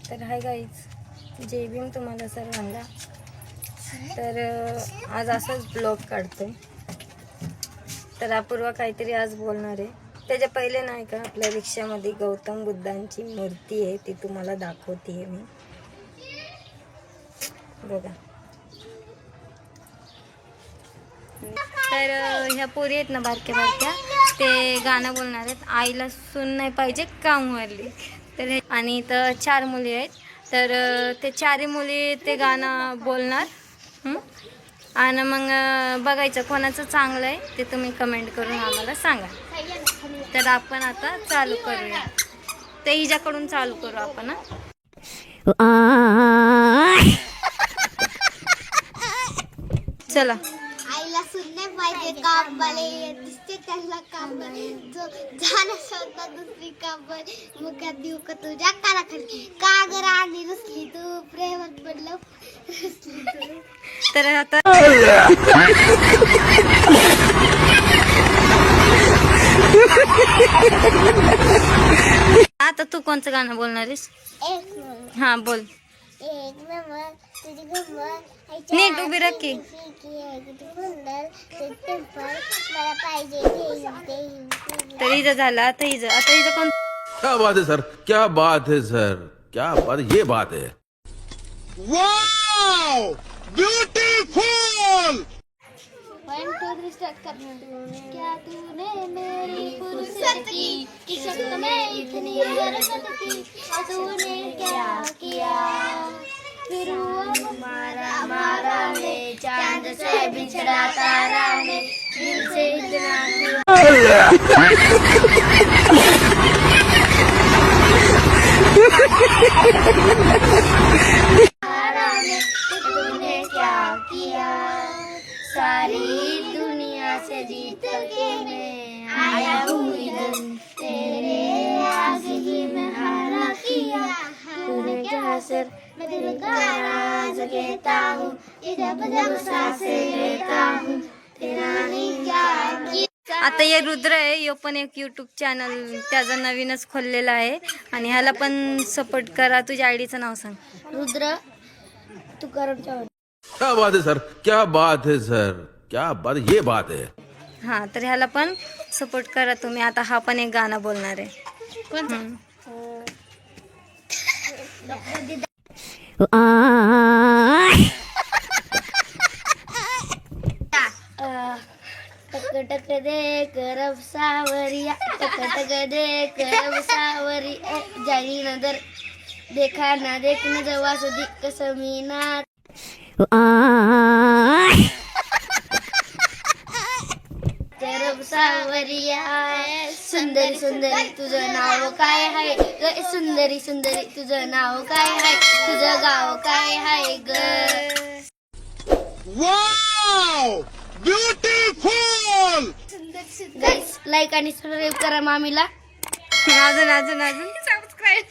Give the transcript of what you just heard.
तर hi guys, जय भीम तुम्हाला सर्वांना. तर आज असाच ब्लॉग काढतोय. तर अपूर्वा काहीतरी आज बोलणार आहे. त्याच्या पहिले नाही का, आपल्या रिक्षामध्ये गौतम बुद्धांची मूर्ती आहे, ती तुम्हाला दाखवते मी. बघा. तर ह्या पोरी आहेत ना बारक्या बारक्या, ते गाणं बोलणार आहेत. आईला सून नाही पाहिजे कामवाली. तर आणि इथं 4 मुली आहेत. तर ते 4 मुली ते गाणं बोलणार. आणि मग बघायचं कोणाचं चांगलं आहे ते तुम्ही कमेंट करून आम्हाला सांगा. तर आपण आता चालू करूया. ते हिच्याकडून चालू करू आपण. चला. आईला सुनने पाहिजे कामवाले, दिसते त्याला कामवाले, जो जाण्या शोधता दुसरी कामवाले, मुखात देऊ का तुझ्या कानाखाली, का ग राणी रुसली तू, प्रेमात पडलं रुसली तू. तर आता आता तू कोणचं गाणं बोलणार आहेस? हा बोल. एक नंबर तुझी गंमत नीट उभी राह की. मला पाहिजे तर हिचं झालं. आता हिचं कोण? क्या बात है सर, क्या बात है सर, क्या बात, ये बात है. Wow beautiful. 1 2 3 स्टार्ट करना. क्या तूने मेरी फुर्सत की शक्ल में इतनी बरकत की, तूने क्या किया फिर हुआ हमारा में, चांद से बिछड़ा तारा में, दिल से इतना तूने क्या किया, सारी दुनिया से जीत के मैं आया हूँ इधर, तेरे आगे ही मैं हारा किया, तूने क्या असर मैं दिल का राज कहता हूँ, जब जब सांसें लेता हूँ, तेरा नहीं क्या किया. आता ये रुद्र आहे, यो पण एक यूट्यूब चॅनल त्याचा नवीनच खोललेला आहे आणि ह्याला पण सपोर्ट करा. तुझ्या आयडीचं नाव सांग. रुद्र तुकारामच्या. क्या बात है सर, क्या बात है सर, क्या बात, ये बात है. हा, तर ह्याला पण सपोर्ट करा तुम्ही. आता हा पण एक गाणं बोलणार आहे. टक टक दे करब सावरिया, टक टक दे करब सावरिया, जाई नजर देखा ना देख न जवा सदी कसमीना. करब सावरिया, सुंदरी सुंदरी तुझं नाव काय आहे ग, सुंदरी सुंदरी तुझं नाव काय आहे, तुझं गाव काय आहे ग. Wow beautiful. गाईस लाईक आणि सबस्क्राईब करा मामीला. अजून सबस्क्राईब